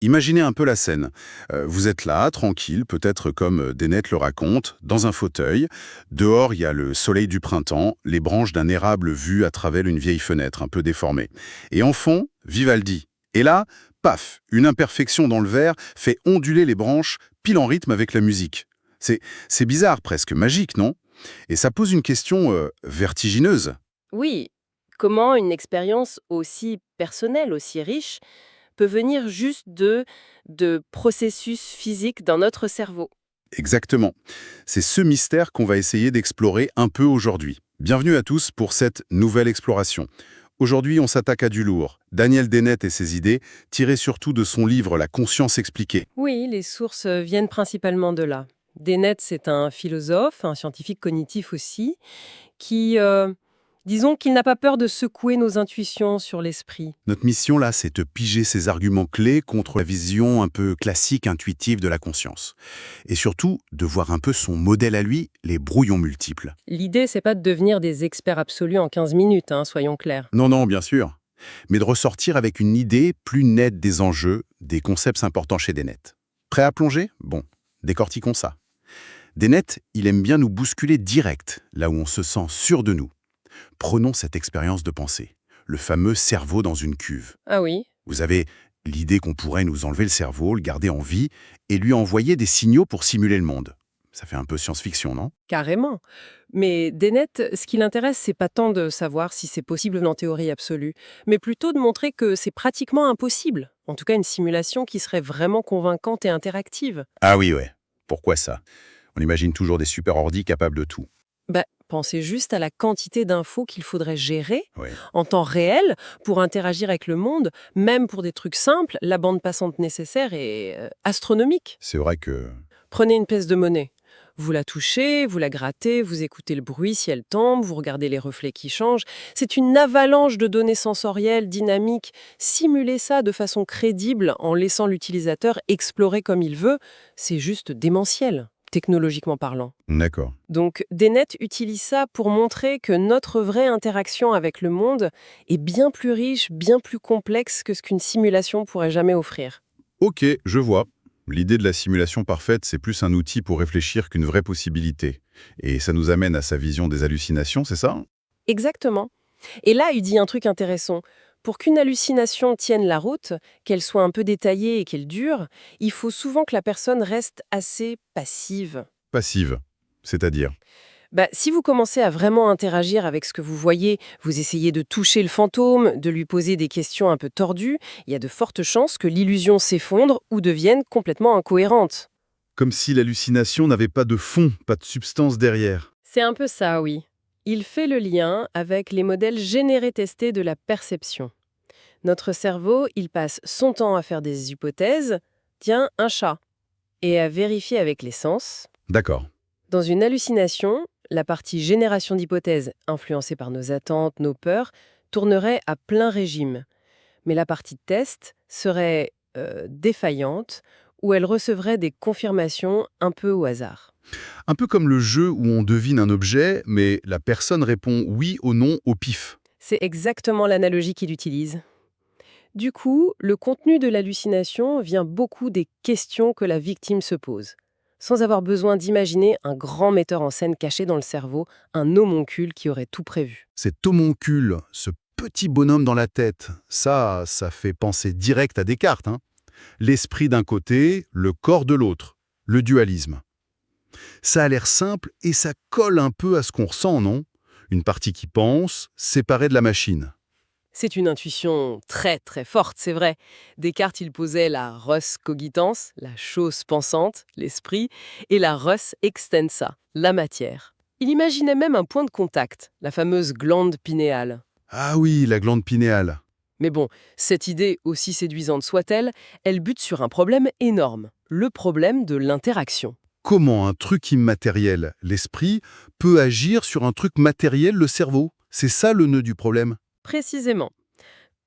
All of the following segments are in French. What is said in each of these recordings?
Imaginez un peu la scène. Vous êtes là, tranquille, peut-être comme Dennett le raconte, dans un fauteuil. Dehors, il y a le soleil du printemps, les branches d'un érable vues à travers une vieille fenêtre, un peu déformée. Et en fond, Vivaldi. Et là, paf, une imperfection dans le verre fait onduler les branches, pile en rythme avec la musique. C'est, c'est bizarre, presque magique, non? Et ça pose une question vertigineuse. Oui, comment une expérience aussi personnelle, aussi riche, peut venir juste de processus physiques dans notre cerveau. Exactement. C'est ce mystère qu'on va essayer d'explorer un peu aujourd'hui. Bienvenue à tous pour cette nouvelle exploration. Aujourd'hui, on s'attaque à du lourd. Daniel Dennett et ses idées, tirées surtout de son livre La conscience expliquée. Oui, les sources viennent principalement de là. Dennett, c'est un philosophe, un scientifique cognitif aussi, qui, disons qu'il n'a pas peur de secouer nos intuitions sur l'esprit. Notre mission là, c'est de piger ces arguments clés contre la vision un peu classique, intuitive de la conscience. Et surtout, de voir un peu son modèle à lui, les brouillons multiples. L'idée, c'est pas de devenir des experts absolus en 15 minutes, hein, soyons clairs. Non, non, bien sûr. Mais de ressortir avec une idée plus nette des enjeux, des concepts importants chez Dennett. Prêt à plonger? Bon, décortiquons ça. Dennett, il aime bien nous bousculer direct, là où on se sent sûr de nous. Prenons cette expérience de pensée, le fameux cerveau dans une cuve. Ah oui, Vous avez l'idée qu'on pourrait nous enlever le cerveau, le garder en vie, et lui envoyer des signaux pour simuler le monde. Ça fait un peu science-fiction, non? carrément. Mais Dennett, ce qui l'intéresse, c'est pas tant de savoir si c'est possible en théorie absolue, mais plutôt de montrer que c'est pratiquement impossible. En tout cas, une simulation qui serait vraiment convaincante et interactive. Ah oui, ouais. Pourquoi ça? On imagine toujours des super ordis capables de tout. Bah, pensez juste à la quantité d'infos qu'il faudrait gérer Oui. en temps réel pour interagir avec le monde, même pour des trucs simples, la bande passante nécessaire est astronomique. C'est vrai que... Prenez une pièce de monnaie. Vous la touchez, vous la grattez, vous écoutez le bruit si elle tombe, vous regardez les reflets qui changent. C'est une avalanche de données sensorielles, dynamiques. Simuler ça de façon crédible en laissant l'utilisateur explorer comme il veut, c'est juste démentiel, technologiquement parlant. D'accord. Donc, Dennett utilise ça pour montrer que notre vraie interaction avec le monde est bien plus riche, bien plus complexe que ce qu'une simulation pourrait jamais offrir. Ok, je vois. L'idée de la simulation parfaite, c'est plus un outil pour réfléchir qu'une vraie possibilité. Et ça nous amène à sa vision des hallucinations, c'est ça? Exactement. Et là, il dit un truc intéressant. Pour qu'une hallucination tienne la route, qu'elle soit un peu détaillée et qu'elle dure, il faut souvent que la personne reste assez passive. Passive. C'est-à-dire? Bah, si vous commencez à vraiment interagir avec ce que vous voyez, vous essayez de toucher le fantôme, de lui poser des questions un peu tordues, il y a de fortes chances que l'illusion s'effondre ou devienne complètement incohérente. Comme si l'hallucination n'avait pas de fond, pas de substance derrière. C'est un peu ça, oui. Il fait le lien avec les modèles générés testés de la perception. Notre cerveau, il passe son temps à faire des hypothèses, tiens, un chat, et à vérifier avec les sens. D'accord. Dans une hallucination, la partie génération d'hypothèses, influencée par nos attentes, nos peurs, tournerait à plein régime. Mais la partie test serait défaillante, où elle recevrait des confirmations un peu au hasard. Un peu comme le jeu où on devine un objet, mais la personne répond oui ou non au pif. C'est exactement l'analogie qu'il utilise. Du coup, le contenu de l'hallucination vient beaucoup des questions que la victime se pose, sans avoir besoin d'imaginer un grand metteur en scène caché dans le cerveau, un homoncule qui aurait tout prévu. Cet homoncule, ce petit bonhomme dans la tête, ça fait penser direct à Descartes, hein. L'esprit d'un côté, le corps de l'autre. Le dualisme. Ça a l'air simple et ça colle un peu à ce qu'on ressent, non? Une partie qui pense, séparée de la machine. C'est une intuition très très forte, c'est vrai. Descartes, il posait la res cogitans, la chose pensante, l'esprit, et la res extensa, la matière. Il imaginait même un point de contact, la fameuse glande pinéale. Ah oui, la glande pinéale. Mais bon, cette idée, aussi séduisante soit-elle, elle bute sur un problème énorme, le problème de l'interaction. Comment un truc immatériel, l'esprit, peut agir sur un truc matériel, le cerveau? C'est ça le nœud du problème. Précisément,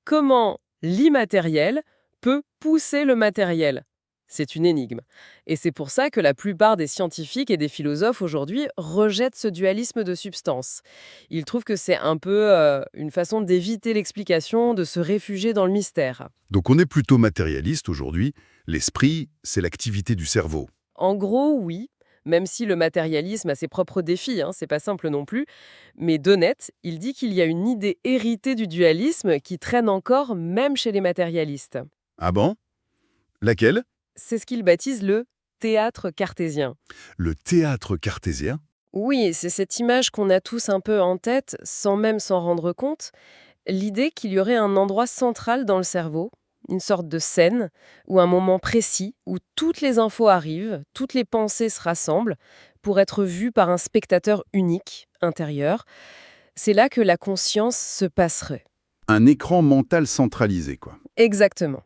comment l'immatériel peut pousser le matériel? C'est une énigme. Et c'est pour ça que la plupart des scientifiques et des philosophes aujourd'hui rejettent ce dualisme de substance. Ils trouvent que c'est un peu une façon d'éviter l'explication, de se réfugier dans le mystère. Donc on est plutôt matérialiste aujourd'hui. L'esprit, c'est l'activité du cerveau. En gros, oui, même si le matérialisme a ses propres défis, hein, c'est pas simple non plus. Mais d'honnête, il dit qu'il y a une idée héritée du dualisme qui traîne encore même chez les matérialistes. Ah bon? Laquelle? C'est ce qu'il baptise le théâtre cartésien. Le théâtre cartésien? Oui, c'est cette image qu'on a tous un peu en tête, sans même s'en rendre compte. L'idée qu'il y aurait un endroit central dans le cerveau, une sorte de scène, ou un moment précis où toutes les infos arrivent, toutes les pensées se rassemblent, pour être vues par un spectateur unique, intérieur. C'est là que la conscience se passerait. Un écran mental centralisé, quoi. Exactement.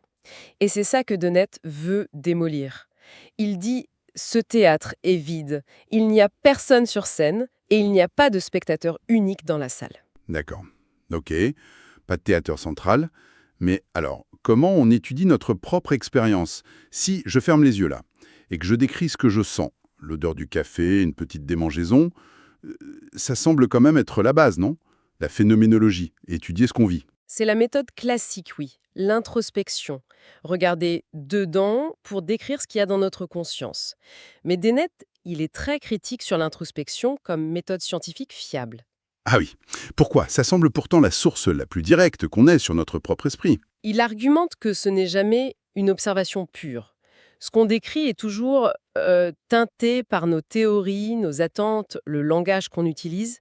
Et c'est ça que Dennett veut démolir. Il dit « ce théâtre est vide, il n'y a personne sur scène et il n'y a pas de spectateur unique dans la salle ». D'accord. Ok, pas de théâtre central. Mais alors, comment on étudie notre propre expérience? Si je ferme les yeux là, et que je décris ce que je sens, l'odeur du café, une petite démangeaison, ça semble quand même être la base, non? La phénoménologie, étudier ce qu'on vit. C'est la méthode classique, oui, l'introspection. Regarder dedans pour décrire ce qu'il y a dans notre conscience. Mais Dennett, il est très critique sur l'introspection comme méthode scientifique fiable. Ah oui, pourquoi? Ça semble pourtant la source la plus directe qu'on ait sur notre propre esprit. Il argumente que ce n'est jamais une observation pure. Ce qu'on décrit est toujours teinté par nos théories, nos attentes, le langage qu'on utilise.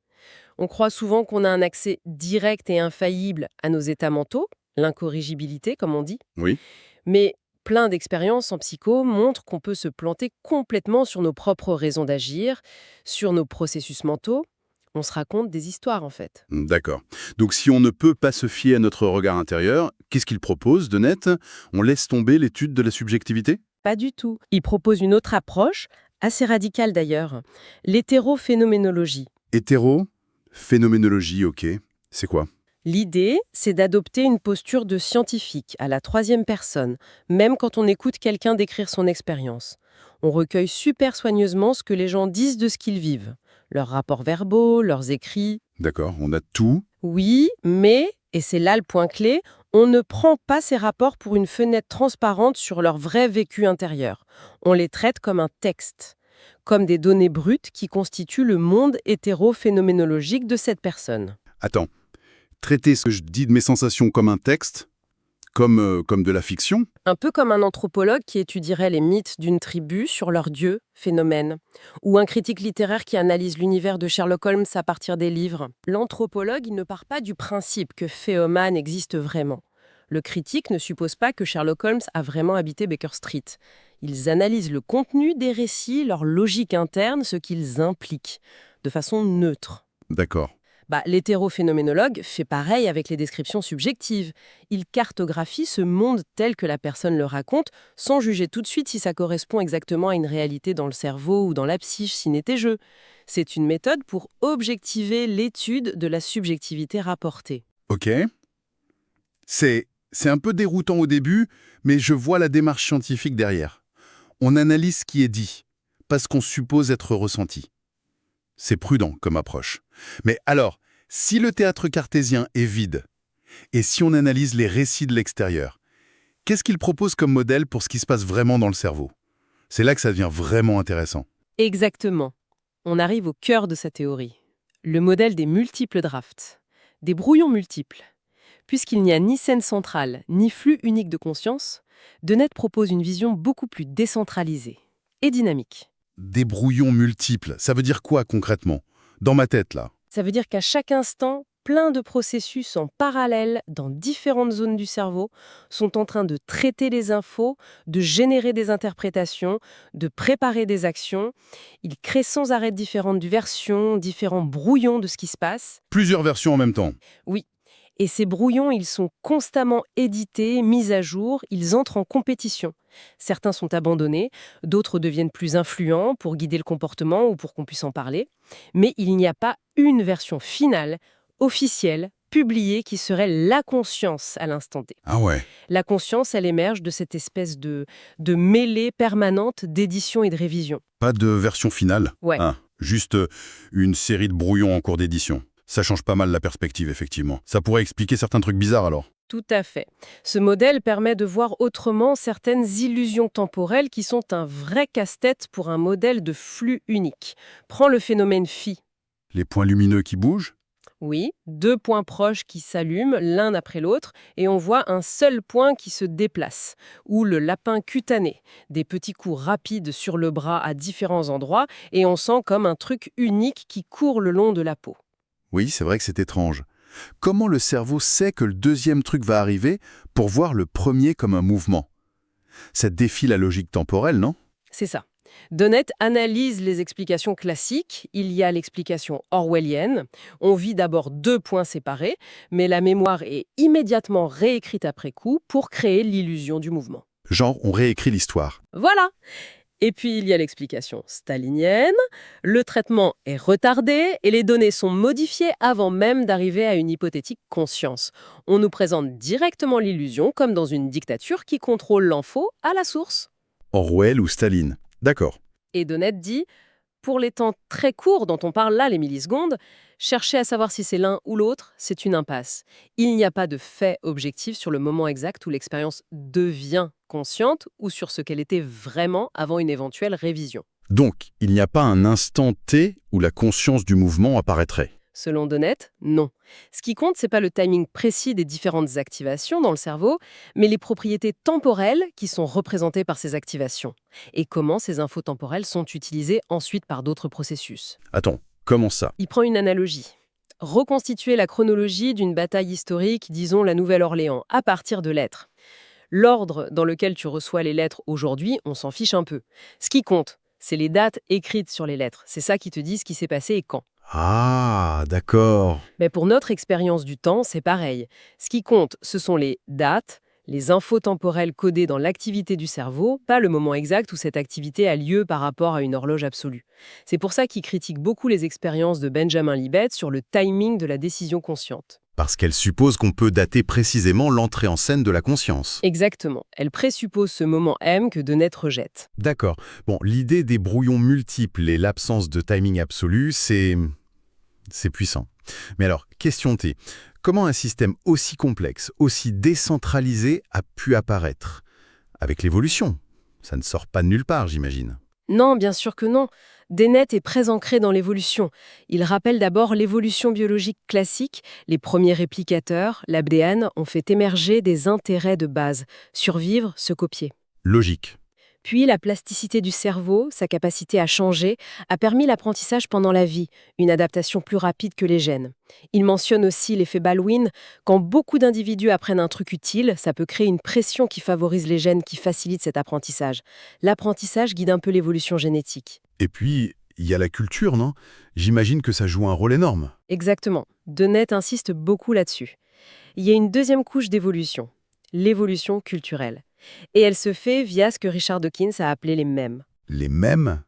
On croit souvent qu'on a un accès direct et infaillible à nos états mentaux, l'incorrigibilité, comme on dit. Oui. Mais plein d'expériences en psycho montrent qu'on peut se planter complètement sur nos propres raisons d'agir, sur nos processus mentaux. On se raconte des histoires, en fait. D'accord. Donc si on ne peut pas se fier à notre regard intérieur, qu'est-ce qu'il propose de net? On laisse tomber l'étude de la subjectivité? Pas du tout. Il propose une autre approche, assez radicale d'ailleurs, l'hétérophénoménologie. Hétéro? Phénoménologie, ok. C'est quoi? L'idée, c'est d'adopter une posture de scientifique à la troisième personne, même quand on écoute quelqu'un décrire son expérience. On recueille super soigneusement ce que les gens disent de ce qu'ils vivent. Leurs rapports verbaux, leurs écrits. D'accord, on a tout. Oui, mais, et c'est là le point clé, on ne prend pas ces rapports pour une fenêtre transparente sur leur vrai vécu intérieur. On les traite comme un texte, comme des données brutes qui constituent le monde hétérophénoménologique de cette personne. Attends, traiter ce que je dis de mes sensations comme un texte, comme de la fiction? Un peu comme un anthropologue qui étudierait les mythes d'une tribu sur leurs dieux, phénomènes, ou un critique littéraire qui analyse l'univers de Sherlock Holmes à partir des livres. L'anthropologue, il ne part pas du principe que Féoman existe vraiment. Le critique ne suppose pas que Sherlock Holmes a vraiment habité Baker Street. Ils analysent le contenu des récits, leur logique interne, ce qu'ils impliquent, de façon neutre. D'accord. L'hétérophénoménologue fait pareil avec les descriptions subjectives. Il cartographie ce monde tel que la personne le raconte, sans juger tout de suite si ça correspond exactement à une réalité dans le cerveau ou dans la psyche jeu. C'est une méthode pour objectiver l'étude de la subjectivité rapportée. Ok. C'est un peu déroutant au début, mais je vois la démarche scientifique derrière. On analyse ce qui est dit, pas ce qu'on suppose être ressenti. C'est prudent comme approche. Mais alors, si le théâtre cartésien est vide, et si on analyse les récits de l'extérieur, qu'est-ce qu'il propose comme modèle pour ce qui se passe vraiment dans le cerveau? C'est là que ça devient vraiment intéressant. Exactement. On arrive au cœur de sa théorie. Le modèle des multiples drafts, des brouillons multiples. Puisqu'il n'y a ni scène centrale, ni flux unique de conscience, Dennett propose une vision beaucoup plus décentralisée et dynamique. Des brouillons multiples, ça veut dire quoi concrètement? Dans ma tête, là. Ça veut dire qu'à chaque instant, plein de processus en parallèle dans différentes zones du cerveau sont en train de traiter les infos, de générer des interprétations, de préparer des actions. Ils créent sans arrêt différentes versions, différents brouillons de ce qui se passe. Plusieurs versions en même temps. Oui. Et ces brouillons, ils sont constamment édités, mis à jour, ils entrent en compétition. Certains sont abandonnés, d'autres deviennent plus influents pour guider le comportement ou pour qu'on puisse en parler. Mais il n'y a pas une version finale, officielle, publié qui serait la conscience à l'instant T. Ah ouais. La conscience, elle émerge de cette espèce de mêlée permanente d'édition et de révision. Pas de version finale. Ouais. Ah, juste une série de brouillons en cours d'édition. Ça change pas mal la perspective, effectivement. Ça pourrait expliquer certains trucs bizarres, alors. Tout à fait. Ce modèle permet de voir autrement certaines illusions temporelles qui sont un vrai casse-tête pour un modèle de flux unique. Prends le phénomène phi. Les points lumineux qui bougent? Oui, deux points proches qui s'allument l'un après l'autre et on voit un seul point qui se déplace. Ou le lapin cutané, des petits coups rapides sur le bras à différents endroits et on sent comme un truc unique qui court le long de la peau. Oui, c'est vrai que c'est étrange. Comment le cerveau sait que le deuxième truc va arriver pour voir le premier comme un mouvement? Ça défie la logique temporelle, non? C'est ça. Dennett analyse les explications classiques. Il y a l'explication orwellienne. On vit d'abord deux points séparés, mais la mémoire est immédiatement réécrite après coup pour créer l'illusion du mouvement. Genre, on réécrit l'histoire. Voilà. Et puis il y a l'explication stalinienne. Le traitement est retardé et les données sont modifiées avant même d'arriver à une hypothétique conscience. On nous présente directement l'illusion comme dans une dictature qui contrôle l'info à la source. Orwell ou Staline. D'accord. Et Dennett dit, pour les temps très courts dont on parle là, les millisecondes, chercher à savoir si c'est l'un ou l'autre, c'est une impasse. Il n'y a pas de fait objectif sur le moment exact où l'expérience devient consciente ou sur ce qu'elle était vraiment avant une éventuelle révision. Donc, il n'y a pas un instant T où la conscience du mouvement apparaîtrait. Selon Dennett, non. Ce qui compte, c'est pas le timing précis des différentes activations dans le cerveau, mais les propriétés temporelles qui sont représentées par ces activations. Et comment ces infos temporelles sont utilisées ensuite par d'autres processus. Attends, comment ça? Il prend une analogie. Reconstituer la chronologie d'une bataille historique, disons la Nouvelle-Orléans, à partir de lettres. L'ordre dans lequel tu reçois les lettres aujourd'hui, on s'en fiche un peu. Ce qui compte, c'est les dates écrites sur les lettres. C'est ça qui te dit ce qui s'est passé et quand. Ah, d'accord. Mais pour notre expérience du temps, c'est pareil. Ce qui compte, ce sont les dates, les infos temporelles codées dans l'activité du cerveau, pas le moment exact où cette activité a lieu par rapport à une horloge absolue. C'est pour ça qu'il critique beaucoup les expériences de Benjamin Libet sur le timing de la décision consciente. Parce qu'elle suppose qu'on peut dater précisément l'entrée en scène de la conscience. Exactement. Elle présuppose ce moment M que Dennett rejette. D'accord. Bon, l'idée des brouillons multiples et l'absence de timing absolu, c'est puissant. Mais alors, question T. Comment un système aussi complexe, aussi décentralisé a pu apparaître? Avec l'évolution. Ça ne sort pas de nulle part, j'imagine. Non, bien sûr que non. Dennett est très ancré dans l'évolution. Il rappelle d'abord l'évolution biologique classique. Les premiers réplicateurs, l'ADN, ont fait émerger des intérêts de base. Survivre, se copier. Logique. Puis la plasticité du cerveau, sa capacité à changer, a permis l'apprentissage pendant la vie, une adaptation plus rapide que les gènes. Il mentionne aussi l'effet Baldwin. Quand beaucoup d'individus apprennent un truc utile, ça peut créer une pression qui favorise les gènes qui facilitent cet apprentissage. L'apprentissage guide un peu l'évolution génétique. Et puis, il y a la culture, non? J'imagine que ça joue un rôle énorme. Exactement. Dennett insiste beaucoup là-dessus. Il y a une deuxième couche d'évolution, l'évolution culturelle. Et elle se fait via ce que Richard Dawkins a appelé les mèmes. Les mèmes?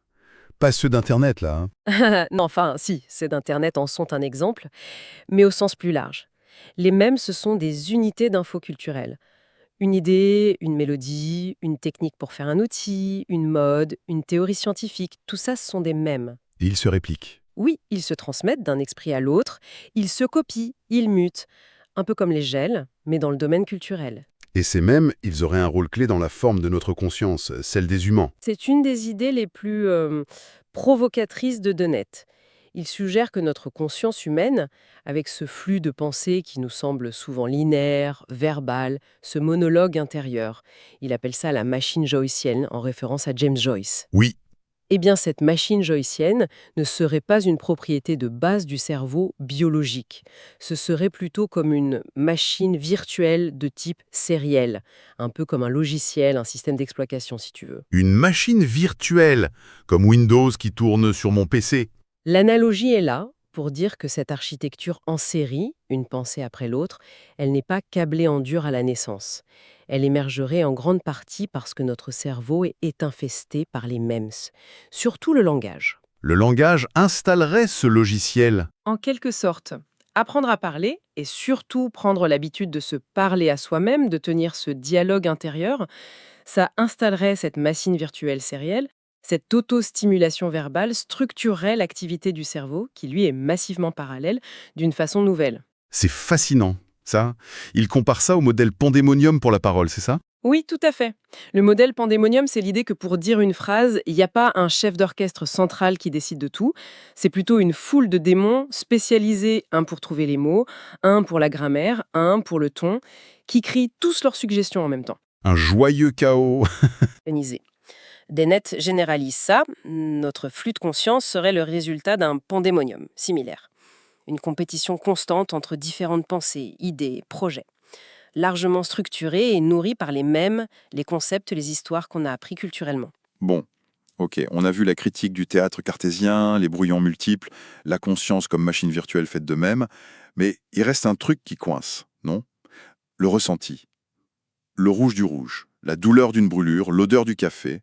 Pas ceux d'Internet, là. Hein. Non, enfin, si, ceux d'Internet en sont un exemple, mais au sens plus large. Les mèmes, ce sont des unités d'info culturelles. Une idée, une mélodie, une technique pour faire un outil, une mode, une théorie scientifique, tout ça, ce sont des mèmes. Et ils se répliquent. Oui, ils se transmettent d'un esprit à l'autre, ils se copient, ils mutent, un peu comme les gels, mais dans le domaine culturel. Et ces mèmes, ils auraient un rôle clé dans la forme de notre conscience, celle des humains. C'est une des idées les plus provocatrices de Dennett. Il suggère que notre conscience humaine, avec ce flux de pensée qui nous semble souvent linéaire, verbal, ce monologue intérieur, il appelle ça la machine joycienne en référence à James Joyce. Oui. Eh bien, cette machine joycienne ne serait pas une propriété de base du cerveau biologique. Ce serait plutôt comme une machine virtuelle de type sériel, un peu comme un logiciel, un système d'exploitation si tu veux. Une machine virtuelle, comme Windows qui tourne sur mon PC. L'analogie est là pour dire que cette architecture en série, une pensée après l'autre, elle n'est pas câblée en dur à la naissance. Elle émergerait en grande partie parce que notre cerveau est infesté par les MEMS, surtout le langage. Le langage installerait ce logiciel. En quelque sorte, Apprendre à parler et surtout prendre l'habitude de se parler à soi-même, de tenir ce dialogue intérieur, ça installerait cette machine virtuelle sérielle. Cette auto-stimulation verbale structurerait l'activité du cerveau, qui lui est massivement parallèle, d'une façon nouvelle. C'est fascinant, ça. Il compare ça au modèle pandémonium pour la parole, c'est ça? Oui, tout à fait. Le modèle pandémonium, c'est l'idée que pour dire une phrase, il n'y a pas un chef d'orchestre central qui décide de tout. C'est plutôt une foule de démons spécialisés, un pour trouver les mots, un pour la grammaire, un pour le ton, qui crient tous leurs suggestions en même temps. Un joyeux chaos. Organisé. Dennett généralise ça. Notre flux de conscience serait le résultat d'un pandémonium similaire. Une compétition constante entre différentes pensées, idées, projets, largement structurée et nourrie par les mêmes, les concepts, les histoires qu'on a appris culturellement. Bon, ok, on a vu la critique du théâtre cartésien, les brouillons multiples, la conscience comme machine virtuelle faite de même, mais il reste un truc qui coince, non? Le ressenti. Le rouge du rouge, la douleur d'une brûlure, l'odeur du café,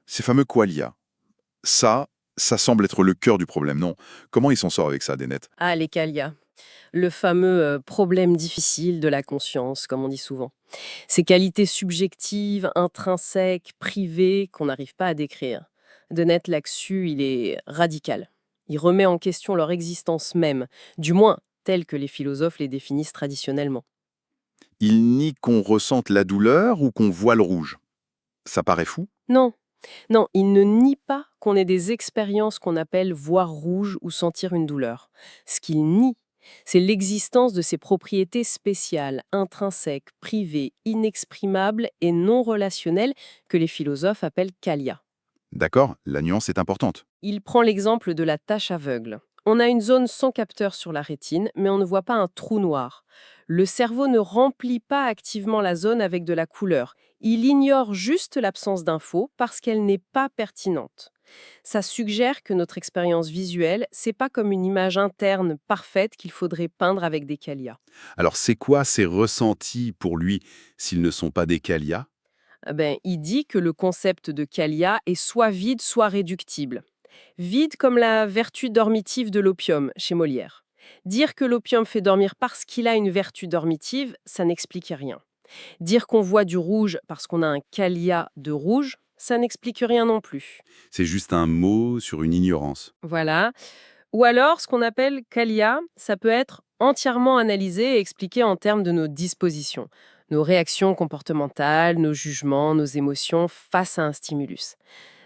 ces fameux qualia. Ça semble être le cœur du problème, non? Comment il s'en sort avec ça, Dennett? Ah, les Kalia, le fameux problème difficile de la conscience, comme on dit souvent. Ces qualités subjectives, intrinsèques, privées, qu'on n'arrive pas à décrire. Dennett, là-dessus, il est radical. Il remet en question leur existence même, du moins telle que les philosophes les définissent traditionnellement. Il nie qu'on ressente la douleur ou qu'on voit le rouge. Ça paraît fou? Non, non, il ne nie pas qu'on ait des expériences qu'on appelle voir rouge ou sentir une douleur. Ce qu'il nie, c'est l'existence de ces propriétés spéciales, intrinsèques, privées, inexprimables et non relationnelles que les philosophes appellent qualia. D'accord, la nuance est importante. Il prend l'exemple de la tache aveugle. On a une zone sans capteur sur la rétine, mais on ne voit pas un trou noir. Le cerveau ne remplit pas activement la zone avec de la couleur. Il ignore juste l'absence d'infos parce qu'elle n'est pas pertinente. Ça suggère que notre expérience visuelle, c'est pas comme une image interne parfaite qu'il faudrait peindre avec des qualias. Alors, c'est quoi ces ressentis pour lui s'ils ne sont pas des qualia? Il dit que le concept de qualia est soit vide, soit réductible. Vide comme la vertu dormitive de l'opium chez Molière. Dire que l'opium fait dormir parce qu'il a une vertu dormitive, ça n'explique rien. Dire qu'on voit du rouge parce qu'on a un qualia de rouge, ça n'explique rien non plus. C'est juste un mot sur une ignorance. Voilà. Ou alors, ce qu'on appelle qualia, ça peut être entièrement analysé et expliqué en termes de nos dispositions, nos réactions comportementales, nos jugements, nos émotions face à un stimulus.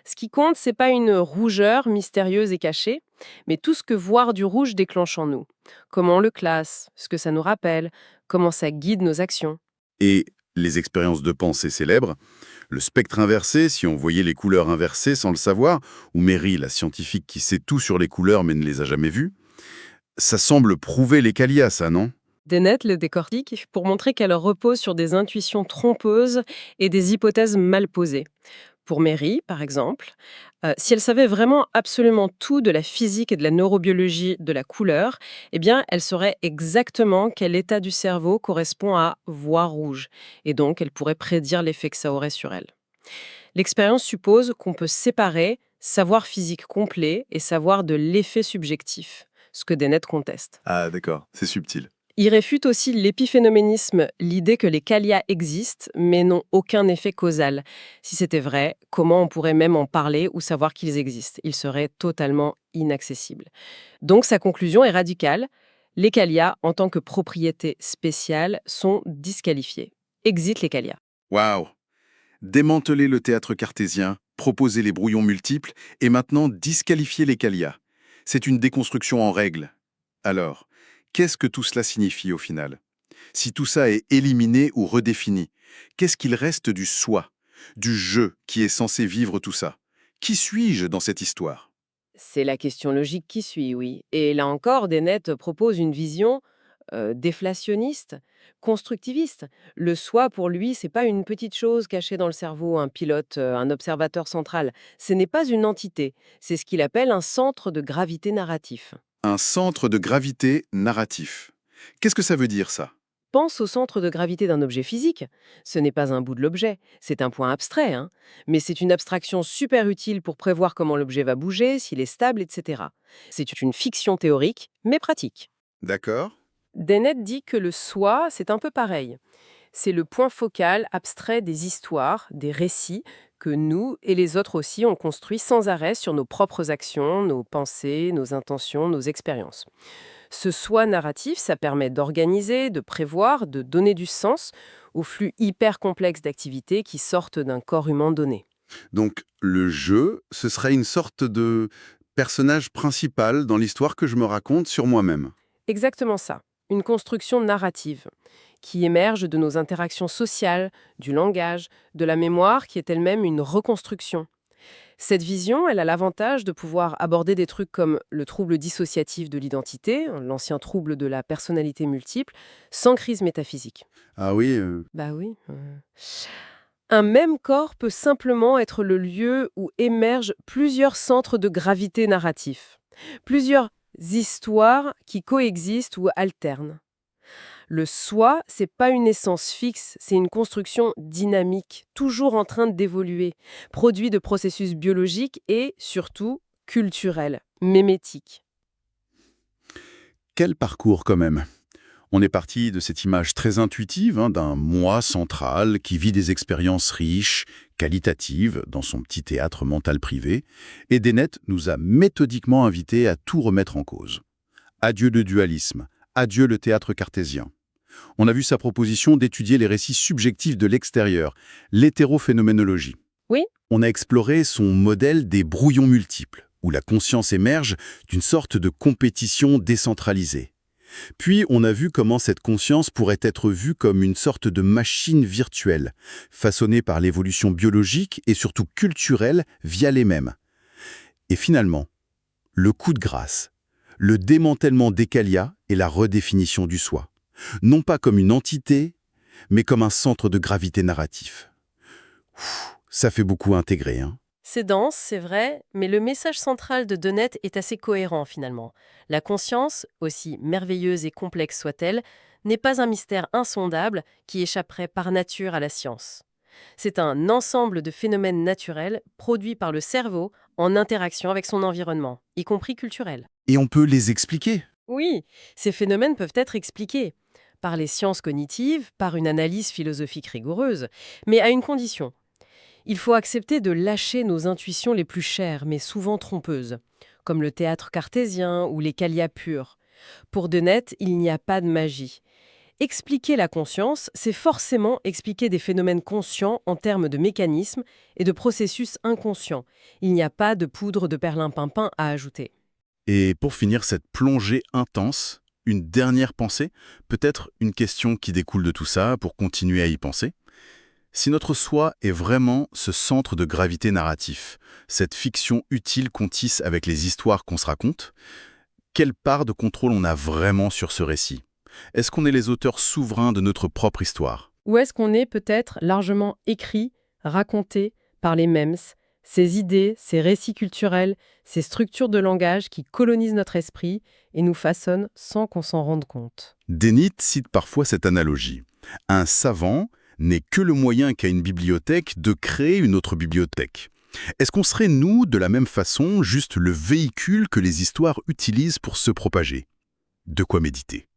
Ce qui compte, c'est pas une rougeur mystérieuse et cachée, mais tout ce que voir du rouge déclenche en nous. Comment on le classe, ce que ça nous rappelle, comment ça guide nos actions. Et les expériences de pensée célèbres, le spectre inversé, si on voyait les couleurs inversées sans le savoir, ou Mary, la scientifique qui sait tout sur les couleurs mais ne les a jamais vues, ça semble prouver les qualia, ça, non? Dennett le décortique pour montrer qu'elle repose sur des intuitions trompeuses et des hypothèses mal posées. Pour Mary, par exemple, si elle savait vraiment absolument tout de la physique et de la neurobiologie de la couleur, eh bien, elle saurait exactement quel état du cerveau correspond à voir rouge. Et donc, elle pourrait prédire l'effet que ça aurait sur elle. L'expérience suppose qu'on peut séparer savoir physique complet et savoir de l'effet subjectif, ce que Dennett conteste. Ah d'accord, c'est subtil. Il réfute aussi l'épiphénoménisme, l'idée que les qualia existent, mais n'ont aucun effet causal. Si c'était vrai, comment on pourrait même en parler ou savoir qu'ils existent? Ils seraient totalement inaccessibles. Donc sa conclusion est radicale. Les qualia, en tant que propriété spéciale, sont disqualifiés. Exit les qualia. Waouh! Démanteler le théâtre cartésien, proposer les brouillons multiples et maintenant disqualifier les qualia. C'est une déconstruction en règle. Alors, qu'est-ce que tout cela signifie au final? Si tout ça est éliminé ou redéfini, qu'est-ce qu'il reste du soi, du jeu qui est censé vivre tout ça? Qui suis-je dans cette histoire? C'est la question logique qui suit, oui. Et là encore, Dennett propose une vision déflationniste, constructiviste. Le soi, pour lui, c'est pas une petite chose cachée dans le cerveau, un pilote, un observateur central. Ce n'est pas une entité. C'est ce qu'il appelle un centre de gravité narratif. Un centre de gravité narratif. Qu'est-ce que ça veut dire ça? Pense au centre de gravité d'un objet physique. Ce n'est pas un bout de l'objet, c'est un point abstrait, hein. Mais c'est une abstraction super utile pour prévoir comment l'objet va bouger, s'il est stable, etc. C'est une fiction théorique, mais pratique. D'accord. Dennett dit que le soi, c'est un peu pareil. C'est le point focal abstrait des histoires, des récits que nous et les autres aussi ont construits sans arrêt sur nos propres actions, nos pensées, nos intentions, nos expériences. Ce soi narratif, ça permet d'organiser, de prévoir, de donner du sens au flux hyper complexe d'activités qui sortent d'un corps humain donné. Donc, le jeu, ce serait une sorte de personnage principal dans l'histoire que je me raconte sur moi-même. Exactement ça, une construction narrative qui émerge de nos interactions sociales, du langage, de la mémoire qui est elle-même une reconstruction. Cette vision, elle a l'avantage de pouvoir aborder des trucs comme le trouble dissociatif de l'identité, l'ancien trouble de la personnalité multiple, sans crise métaphysique. Ah oui, Bah oui. Un même corps peut simplement être le lieu où émergent plusieurs centres de gravité narratifs, plusieurs histoires qui coexistent ou alternent. Le soi, c'est pas une essence fixe, c'est une construction dynamique, toujours en train d'évoluer, produit de processus biologiques et, surtout, culturels, mémétiques. quel parcours quand même. On est parti de cette image très intuitive d'un moi central qui vit des expériences riches, qualitatives, dans son petit théâtre mental privé, et Dennett nous a méthodiquement invités à tout remettre en cause. Adieu le dualisme, adieu le théâtre cartésien. On a vu sa proposition d'étudier les récits subjectifs de l'extérieur, l'hétérophénoménologie. Oui. On a exploré son modèle des brouillons multiples, où la conscience émerge d'une sorte de compétition décentralisée. Puis on a vu comment cette conscience pourrait être vue comme une sorte de machine virtuelle, façonnée par l'évolution biologique et surtout culturelle via les mêmes. Et finalement, le coup de grâce, le démantèlement d'Ekalia et la redéfinition du soi. Non pas comme une entité, mais comme un centre de gravité narratif. Ça fait beaucoup intégrer, hein. C'est dense, c'est vrai, mais le message central de Dennett est assez cohérent finalement. La conscience, aussi merveilleuse et complexe soit-elle, n'est pas un mystère insondable qui échapperait par nature à la science. C'est un ensemble de phénomènes naturels produits par le cerveau en interaction avec son environnement, y compris culturel. Et on peut les expliquer. Oui, ces phénomènes peuvent être expliqués par les sciences cognitives, par une analyse philosophique rigoureuse, mais à une condition. Il faut accepter de lâcher nos intuitions les plus chères, mais souvent trompeuses, comme le théâtre cartésien ou les Kalia purs. Pour Dennett, il n'y a pas de magie. Expliquer la conscience, c'est forcément expliquer des phénomènes conscients en termes de mécanismes et de processus inconscients. Il n'y a pas de poudre de perlimpinpin à ajouter. Et pour finir cette plongée intense, une dernière pensée, peut-être une question qui découle de tout ça pour continuer à y penser. Si notre soi est vraiment ce centre de gravité narratif, cette fiction utile qu'on tisse avec les histoires qu'on se raconte, quelle part de contrôle on a vraiment sur ce récit? Est-ce qu'on est les auteurs souverains de notre propre histoire? Ou est-ce qu'on est peut-être largement écrit, raconté par les MEMS, ces idées, ces récits culturels, ces structures de langage qui colonisent notre esprit et nous façonnent sans qu'on s'en rende compte? Dennett cite parfois cette analogie. Un savant n'est que le moyen qu'a une bibliothèque de créer une autre bibliothèque. Est-ce qu'on serait, nous, de la même façon, juste le véhicule que les histoires utilisent pour se propager? De quoi méditer.